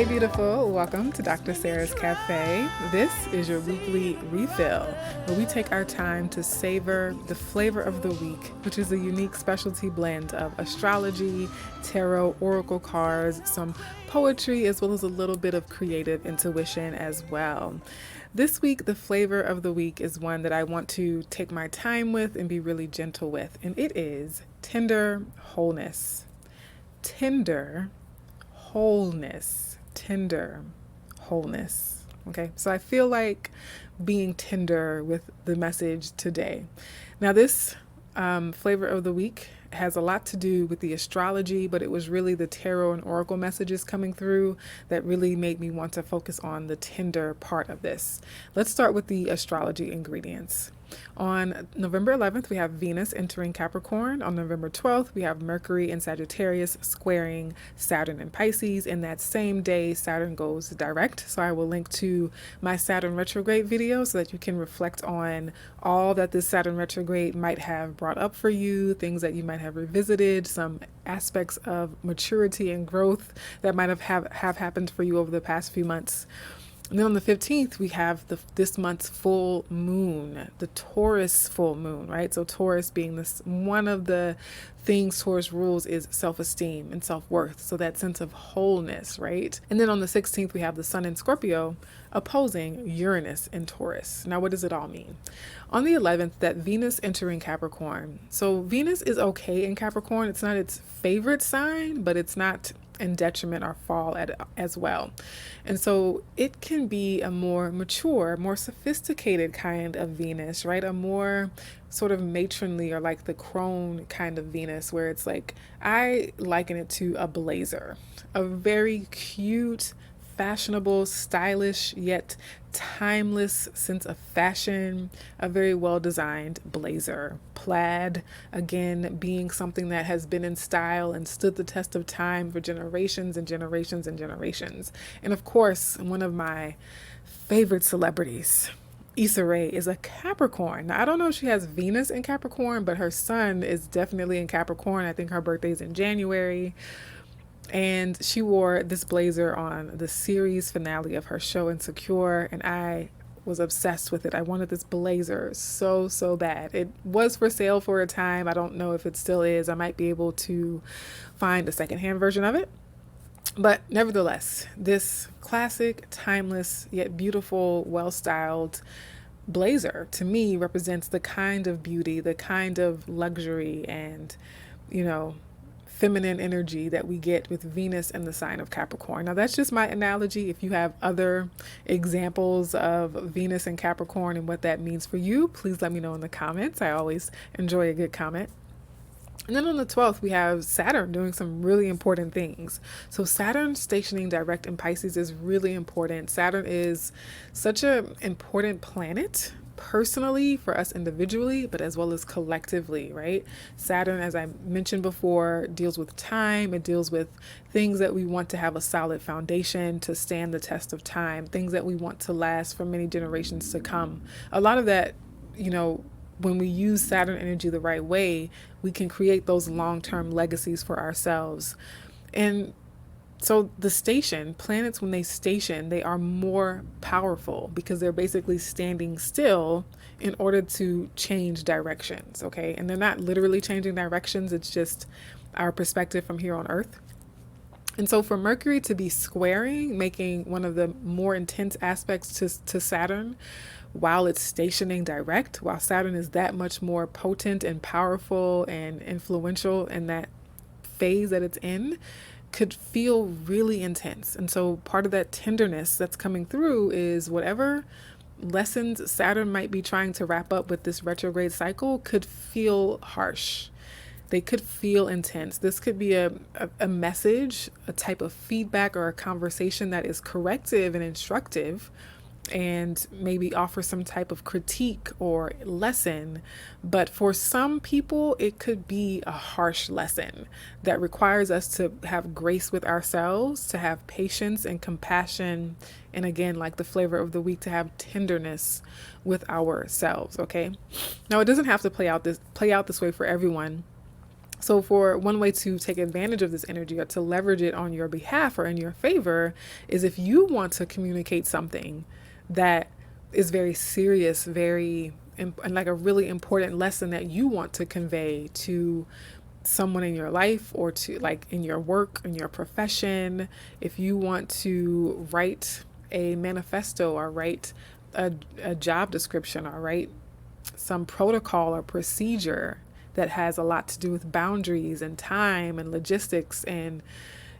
Hey beautiful, welcome to Dr. Sarah's Cafe. This is your weekly refill where we take our time to savor the flavor of the week, which is a unique specialty blend of astrology, tarot, oracle cards, some poetry, as well as a little bit of creative intuition as well. This week, the flavor of the week is one that I want to take my time with and be really gentle with, and it is tender wholeness. Tender wholeness. Tender wholeness. Okay, so I feel like being tender with the message today. Now, this flavor of the week has a lot to do with the astrology, but it was really the tarot and oracle messages coming through that really made me want to focus on the tender part of this. Let's start with the astrology ingredients. On November 11th, we have Venus entering Capricorn. On November 12th, we have Mercury in Sagittarius squaring Saturn in Pisces. And that same day, Saturn goes direct. So I will link to my Saturn retrograde video so that you can reflect on all that this Saturn retrograde might have brought up for you, things that you might have revisited, some aspects of maturity and growth that might have happened for you over the past few months. And then on the 15th, we have this month's full moon, the Taurus full moon, right? So Taurus being this, one of the things Taurus rules is self-esteem and self-worth. So that sense of wholeness, right? And then on the 16th, we have the sun in Scorpio opposing Uranus in Taurus. Now, what does it all mean? On the 11th, that Venus entering Capricorn. So Venus is okay in Capricorn. It's not its favorite sign, but it's not in detriment or fall as well. And so it can be a more mature, more sophisticated kind of Venus, right? A more sort of matronly or like the crone kind of Venus, where it's like, I liken it to a blazer, a very cute, fashionable, stylish, yet timeless sense of fashion, a very well-designed blazer. Plaid, again, being something that has been in style and stood the test of time for generations and generations and generations. And of course, one of my favorite celebrities, Issa Rae, is a Capricorn. Now, I don't know if she has Venus in Capricorn, but her sun is definitely in Capricorn. I think her birthday's in January. And she wore this blazer on the series finale of her show Insecure, and I was obsessed with it. I wanted this blazer so bad. It was for sale for a time. I don't know if it still is. I might be able to find a secondhand version of it. But nevertheless, this classic, timeless, yet beautiful, well-styled blazer to me represents the kind of beauty, the kind of luxury and, feminine energy that we get with Venus and the sign of Capricorn. Now, that's just my analogy. If you have other examples of Venus and Capricorn and what that means for you, please let me know in the comments. I always enjoy a good comment. And then on the 12th, we have Saturn doing some really important things. So Saturn stationing direct in Pisces is really important. Saturn is such an important planet personally for us individually, but as well as collectively, right? Saturn, as I mentioned before, deals with time. It deals with things that we want to have a solid foundation to stand the test of time, things that we want to last for many generations to come. A lot of that, when we use Saturn energy the right way, we can create those long-term legacies for ourselves. And so the planets, when they station, they are more powerful because they're basically standing still in order to change directions, okay? And they're not literally changing directions. It's just our perspective from here on Earth. And so for Mercury to be squaring, making one of the more intense aspects to Saturn, while it's stationing direct, while Saturn is that much more potent and powerful and influential in that phase that it's in, could feel really intense. And so part of that tenderness that's coming through is whatever lessons Saturn might be trying to wrap up with this retrograde cycle could feel harsh. They could feel intense. This could be a message, a type of feedback or a conversation that is corrective and instructive, and maybe offer some type of critique or lesson. But for some people, it could be a harsh lesson that requires us to have grace with ourselves, to have patience and compassion. And again, like the flavor of the week, to have tenderness with ourselves. Okay. Now, it doesn't have to play out this way for everyone. So for one way to take advantage of this energy or to leverage it on your behalf or in your favor is if you want to communicate something that is very serious, and like a really important lesson that you want to convey to someone in your life or to like in your work, in your profession. If you want to write a manifesto or write a job description or write some protocol or procedure that has a lot to do with boundaries and time and logistics, and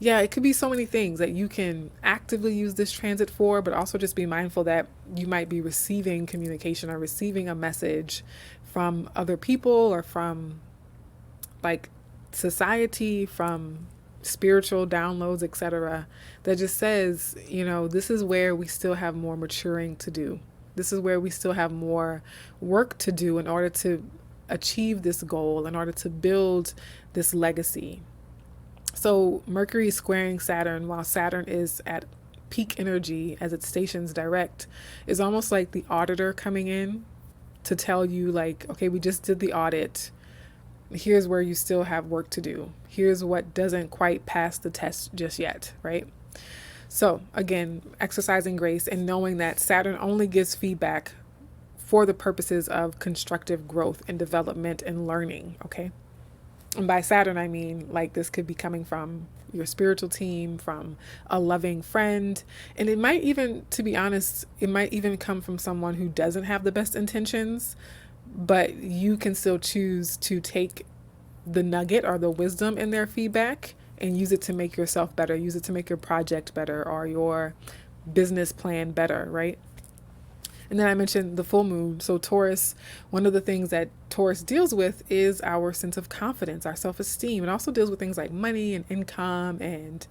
yeah, it could be so many things that you can actively use this transit for, but also just be mindful that you might be receiving communication or receiving a message from other people or from like society, from spiritual downloads, etc., that just says, this is where we still have more maturing to do. This is where we still have more work to do in order to achieve this goal, in order to build this legacy. So Mercury is squaring Saturn, while Saturn is at peak energy as it stations direct, is almost like the auditor coming in to tell you like, okay, we just did the audit. Here's where you still have work to do. Here's what doesn't quite pass the test just yet, right? So again, exercising grace and knowing that Saturn only gives feedback for the purposes of constructive growth and development and learning, okay? And by Saturn, I mean like this could be coming from your spiritual team, from a loving friend. And it might even, to be honest, it might even come from someone who doesn't have the best intentions, but you can still choose to take the nugget or the wisdom in their feedback and use it to make yourself better, use it to make your project better or your business plan better, right? And then I mentioned the full moon. So Taurus, one of the things that Taurus deals with is our sense of confidence, our self-esteem. It also deals with things like money and income and,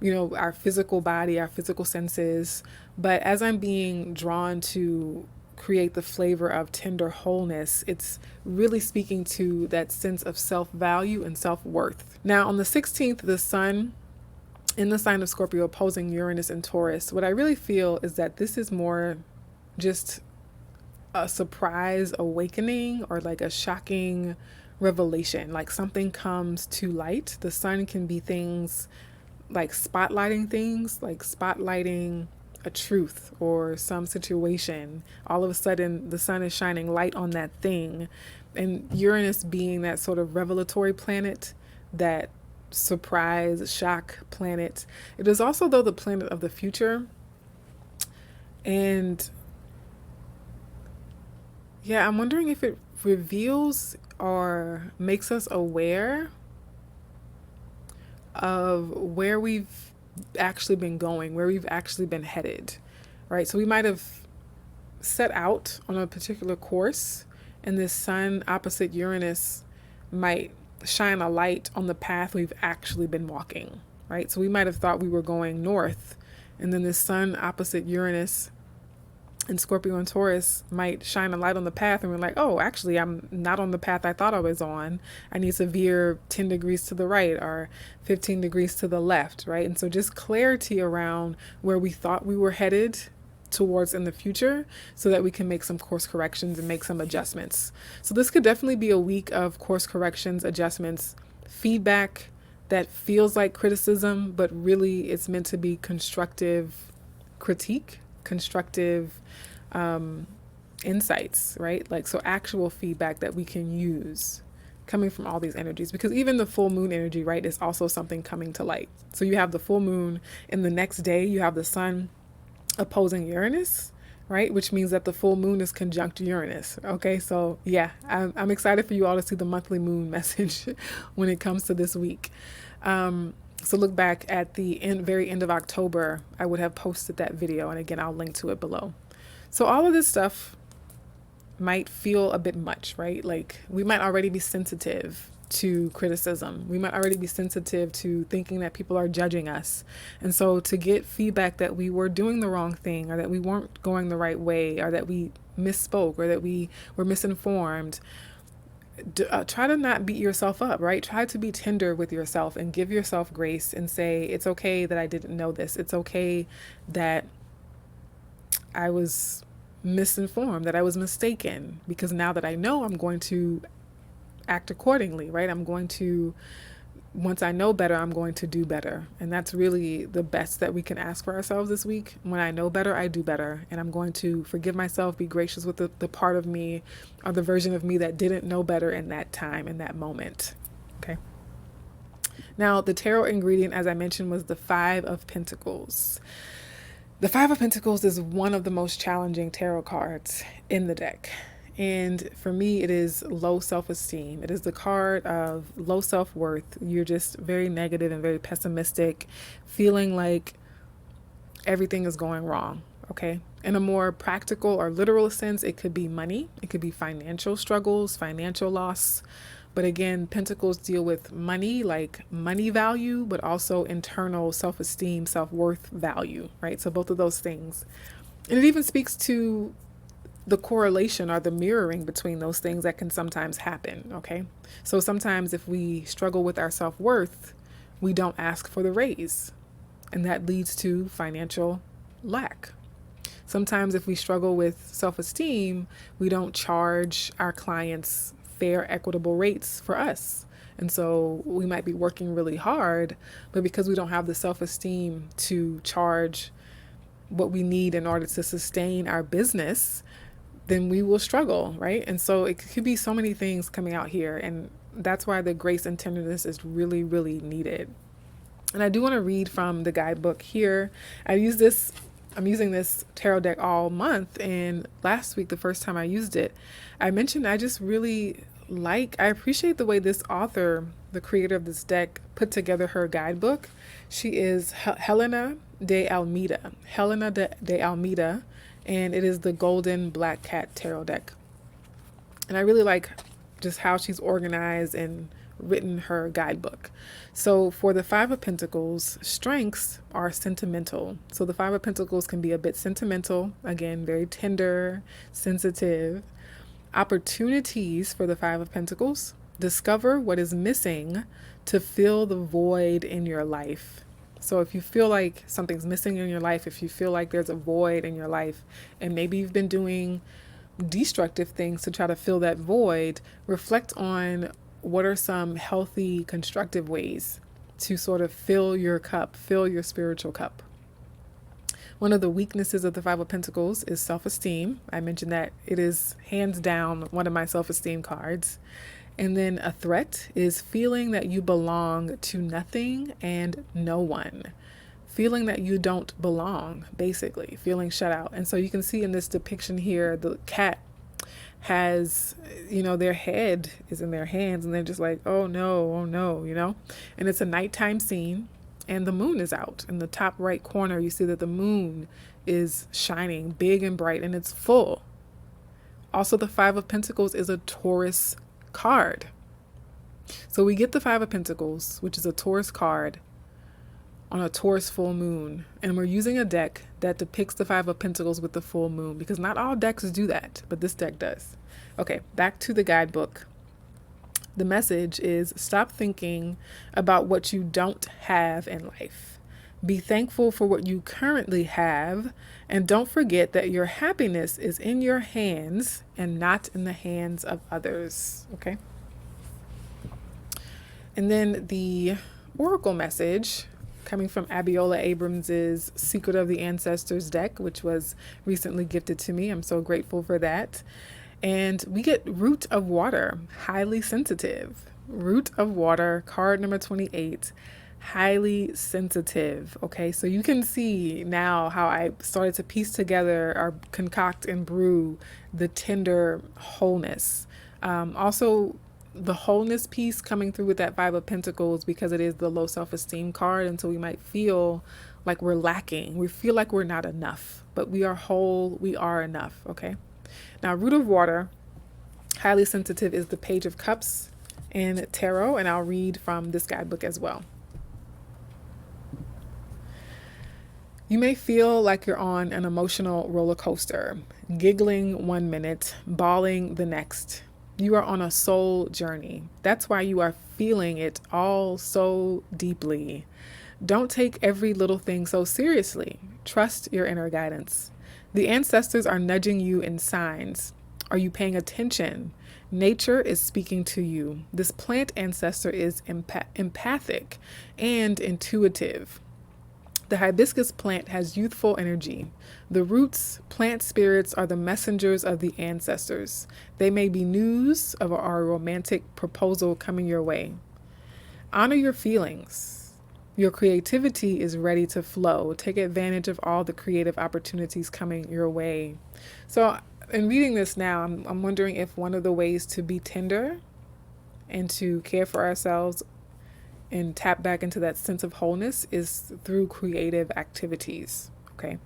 our physical body, our physical senses. But as I'm being drawn to create the flavor of tender wholeness, it's really speaking to that sense of self-value and self-worth. Now, on the 16th, the sun in the sign of Scorpio opposing Uranus and Taurus, what I really feel is that this is more just a surprise awakening or like a shocking revelation, like something comes to light. The sun can be things like spotlighting a truth or some situation. All of a sudden the sun is shining light on that thing, and Uranus being that sort of revelatory planet, that surprise shock planet. It is also though the planet of the future, and yeah, I'm wondering if it reveals or makes us aware of where we've actually been going, where we've actually been headed, right? So we might have set out on a particular course, and this sun opposite Uranus might shine a light on the path we've actually been walking, right? So we might have thought we were going north, and then this sun opposite Uranus and Scorpio and Taurus might shine a light on the path, and we're like, oh, actually, I'm not on the path I thought I was on. I need to veer 10 degrees to the right or 15 degrees to the left, right? And so just clarity around where we thought we were headed towards in the future so that we can make some course corrections and make some adjustments. So this could definitely be a week of course corrections, adjustments, feedback that feels like criticism, but really it's meant to be constructive critique, constructive insights, right? Like, so actual feedback that we can use coming from all these energies, because even the full moon energy, right, is also something coming to light. So you have the full moon, and the next day you have the sun opposing Uranus, right? Which means that the full moon is conjunct Uranus. Okay, so yeah, I'm excited for you all to see the monthly moon message when it comes to this week. So look back at the very end of October, I would have posted that video. And again, I'll link to it below. So all of this stuff might feel a bit much, right? Like we might already be sensitive to criticism. We might already be sensitive to thinking that people are judging us. And so to get feedback that we were doing the wrong thing, or that we weren't going the right way, or that we misspoke, or that we were misinformed, try to not beat yourself up, right? Try to be tender with yourself and give yourself grace and say, it's okay that I didn't know this. It's okay that I was misinformed, that I was mistaken, because now that I know, I'm going to act accordingly, right? Once I know better, I'm going to do better. And that's really the best that we can ask for ourselves this week. When I know better, I do better. And I'm going to forgive myself, be gracious with the part of me or the version of me that didn't know better in that time, in that moment. Okay. Now, the tarot ingredient, as I mentioned, was the Five of Pentacles. The Five of Pentacles is one of the most challenging tarot cards in the deck. And for me, it is low self-esteem. It is the card of low self-worth. You're just very negative and very pessimistic, feeling like everything is going wrong, okay? In a more practical or literal sense, it could be money. It could be financial struggles, financial loss. But again, Pentacles deal with money, like money value, but also internal self-esteem, self-worth value, right? So both of those things. And it even speaks to the correlation or the mirroring between those things that can sometimes happen, okay? So sometimes if we struggle with our self-worth, we don't ask for the raise, and that leads to financial lack. Sometimes if we struggle with self-esteem, we don't charge our clients fair, equitable rates for us. And so we might be working really hard, but because we don't have the self-esteem to charge what we need in order to sustain our business, then we will struggle, right? And so it could be so many things coming out here. And that's why the grace and tenderness is really, really needed. And I do want to read from the guidebook here. I'm using this tarot deck all month. And last week, the first time I used it, I mentioned I just really I appreciate the way this author, the creator of this deck, put together her guidebook. She is Helena de Almeida. And it is the Golden Black Cat Tarot deck. And I really like just how she's organized and written her guidebook. So for the Five of Pentacles, strengths are sentimental. So the Five of Pentacles can be a bit sentimental, again, very tender, sensitive. Opportunities for the Five of Pentacles: discover what is missing to fill the void in your life. So if you feel like something's missing in your life, if you feel like there's a void in your life, and maybe you've been doing destructive things to try to fill that void, reflect on what are some healthy, constructive ways to sort of fill your cup, fill your spiritual cup. One of the weaknesses of the Five of Pentacles is self-esteem. I mentioned that it is hands down one of my self-esteem cards. And then a threat is feeling that you belong to nothing and no one. Feeling that you don't belong, basically, feeling shut out. And so you can see in this depiction here, the cat has, their head is in their hands and they're just like, oh no, And it's a nighttime scene and the moon is out. In the top right corner, you see that the moon is shining big and bright and it's full. Also, the Five of Pentacles is a Taurus card. So we get the Five of Pentacles, which is a Taurus card, on a Taurus full moon. And we're using a deck that depicts the Five of Pentacles with the full moon, because not all decks do that, but this deck does. Okay, back to the guidebook. The message is: stop thinking about what you don't have in life. Be thankful for what you currently have, and don't forget that your happiness is in your hands and not in the hands of others. Okay. And then the oracle message coming from Abiola Abrams's Secret of the Ancestors deck, which was recently gifted to me. I'm so grateful for that. And we get Root of Water, highly sensitive. Root of Water, card number 28, highly sensitive. Okay, so you can see now how I started to piece together or concoct and brew the tender wholeness. Also, the wholeness piece coming through with that Five of Pentacles, because it is the low self-esteem card. And so we might feel like we're lacking. We feel like we're not enough, but we are whole. We are enough. Okay. Now, Root of Water, highly sensitive, is the Page of Cups in tarot. And I'll read from this guidebook as well. You may feel like you're on an emotional roller coaster, giggling 1 minute, bawling the next. You are on a soul journey. That's why you are feeling it all so deeply. Don't take every little thing so seriously. Trust your inner guidance. The ancestors are nudging you in signs. Are you paying attention? Nature is speaking to you. This plant ancestor is empathic and intuitive. The hibiscus plant has youthful energy. The roots, plant spirits, are the messengers of the ancestors. They may be news of our romantic proposal coming your way. Honor your feelings. Your creativity is ready to flow. Take advantage of all the creative opportunities coming your way. So, in reading this now, I'm wondering if one of the ways to be tender and to care for ourselves and tap back into that sense of wholeness is through creative activities. Okay.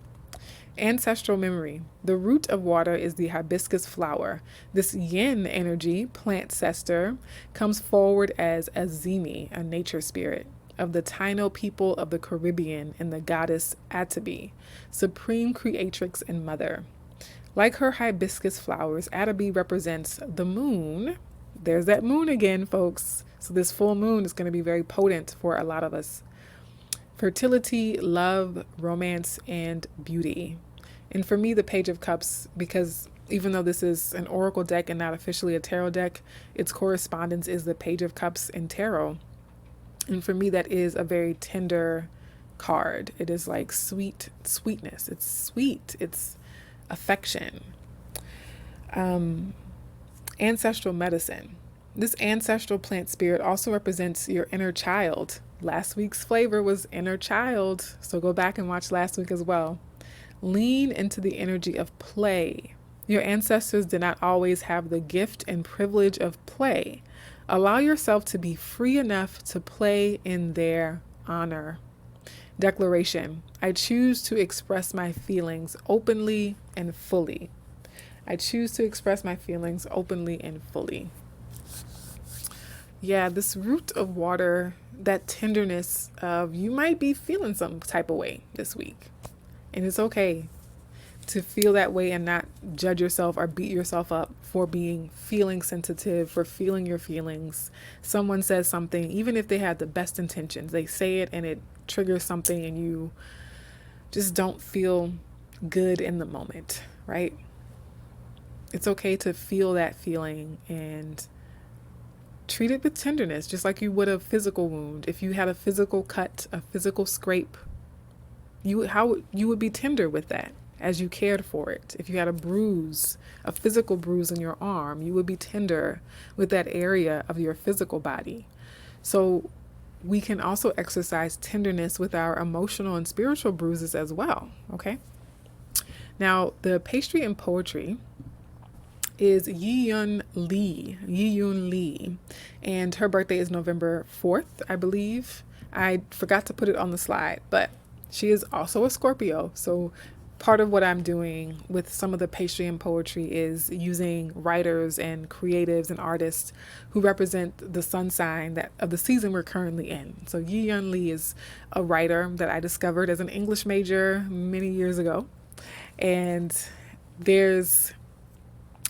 Ancestral memory. The root of water is the hibiscus flower. This yin energy, plant cester, comes forward as Azimi, a nature spirit, of the Taino people of the Caribbean and the goddess Atabi, supreme creatrix and mother. Like her hibiscus flowers, Atabi represents the moon. There's that moon again, folks. So this full moon is going to be very potent for a lot of us. Fertility, love, romance, and beauty. And for me, the Page of Cups, because even though this is an oracle deck and not officially a tarot deck, its correspondence is the Page of Cups in tarot. And for me, that is a very tender card. It is like sweetness. It's sweet. It's affection. Ancestral medicine. This ancestral plant spirit also represents your inner child. Last week's flavor was inner child, so go back and watch last week as well. Lean into the energy of play. Your ancestors did not always have the gift and privilege of play. Allow yourself to be free enough to play in their honor. Declaration. I choose to express my feelings openly and fully. I choose to express my feelings openly and fully. Yeah, this root of water, that tenderness of you might be feeling some type of way this week. And it's okay to feel that way and not judge yourself or beat yourself up for feeling sensitive, for feeling your feelings. Someone says something, even if they had the best intentions, they say it and it triggers something and you just don't feel good in the moment, right? It's okay to feel that feeling and treat it with tenderness, just like you would a physical wound. If you had a physical cut, a physical scrape, you would be tender with that as you cared for it. If you had a bruise, a physical bruise in your arm, you would be tender with that area of your physical body. So we can also exercise tenderness with our emotional and spiritual bruises as well, okay? Now, the pastry and poetry is Yi-Yun Lee, and her birthday is November 4th, I believe. I forgot to put it on the slide, but she is also a Scorpio. So part of what I'm doing with some of the pastry and poetry is using writers and creatives and artists who represent the sun sign of the season we're currently in. So Yi-Yun Lee is a writer that I discovered as an English major many years ago. And there's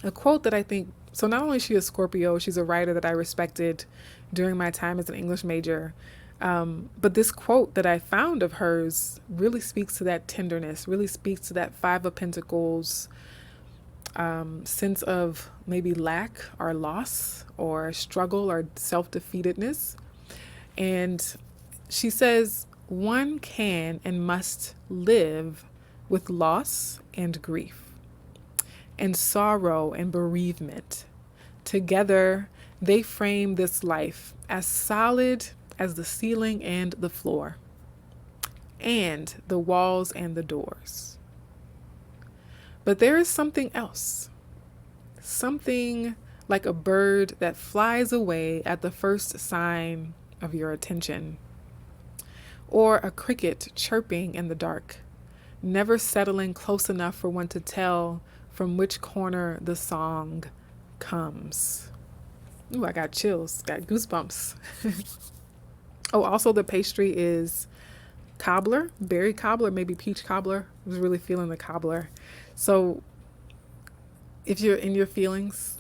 a quote that I think, so not only is she a Scorpio, she's a writer that I respected during my time as an English major. But this quote that I found of hers really speaks to that tenderness, really speaks to that Five of Pentacles sense of maybe lack or loss or struggle or self-defeatedness. And she says, one can and must live with loss and grief and sorrow and bereavement. Together, they frame this life as solid as the ceiling and the floor, and the walls and the doors. But there is something else, something like a bird that flies away at the first sign of your attention, or a cricket chirping in the dark, never settling close enough for one to tell from which corner the song comes. Ooh, I got chills, got goosebumps. Oh, also the pastry is cobbler, berry cobbler, maybe peach cobbler. I was really feeling the cobbler. So if you're in your feelings,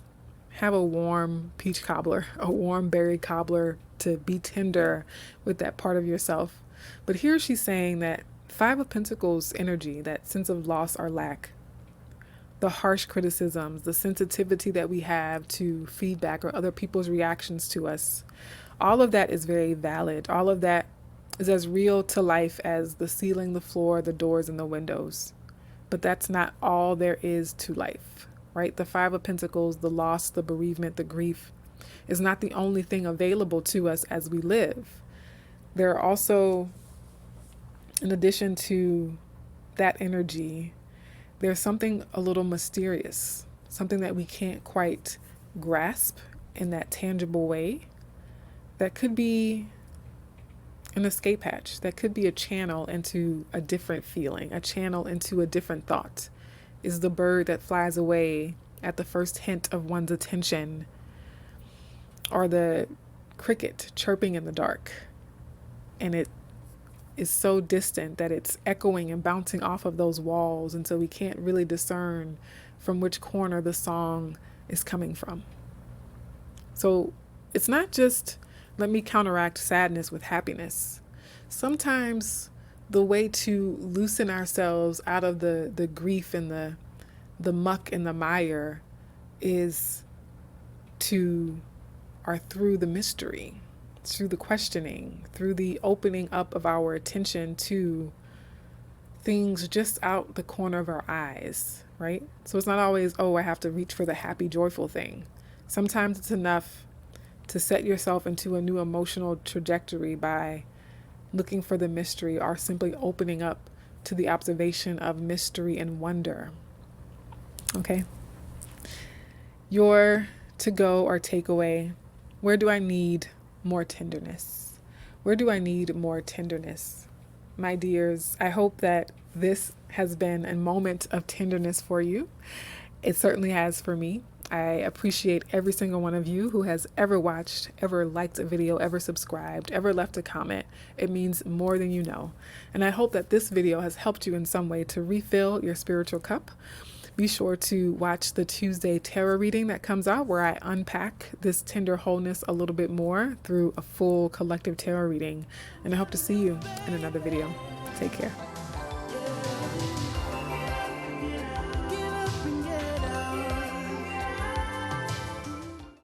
have a warm peach cobbler, a warm berry cobbler to be tender with that part of yourself. But here she's saying that Five of Pentacles energy, that sense of loss or lack, the harsh criticisms, the sensitivity that we have to feedback or other people's reactions to us. All of that is very valid. All of that is as real to life as the ceiling, the floor, the doors, and the windows. But that's not all there is to life, right? The Five of Pentacles, the loss, the bereavement, the grief is not the only thing available to us as we live. There are also, in addition to that energy, there's something a little mysterious, something that we can't quite grasp in that tangible way. That could be an escape hatch. That could be a channel into a different feeling, a channel into a different thought. Is the bird that flies away at the first hint of one's attention, or the cricket chirping in the dark, and it is so distant that it's echoing and bouncing off of those walls, and so we can't really discern from which corner the song is coming from. So it's not just, let me counteract sadness with happiness. Sometimes the way to loosen ourselves out of the grief and the muck and the mire is through the mystery, through the questioning, through the opening up of our attention to things just out the corner of our eyes, right? So it's not always, oh, I have to reach for the happy, joyful thing. Sometimes it's enough to set yourself into a new emotional trajectory by looking for the mystery, or simply opening up to the observation of mystery and wonder. Okay? Your to-go or takeaway: where do I need more tenderness? Where do I need more tenderness? My dears, I hope that this has been a moment of tenderness for you. It certainly has for me. I appreciate every single one of you who has ever watched, ever liked a video, ever subscribed, ever left a comment. It means more than you know. And I hope that this video has helped you in some way to refill your spiritual cup. Be sure to watch the Tuesday tarot reading that comes out, where I unpack this tender wholeness a little bit more through a full collective tarot reading. And I hope to see you in another video. Take care.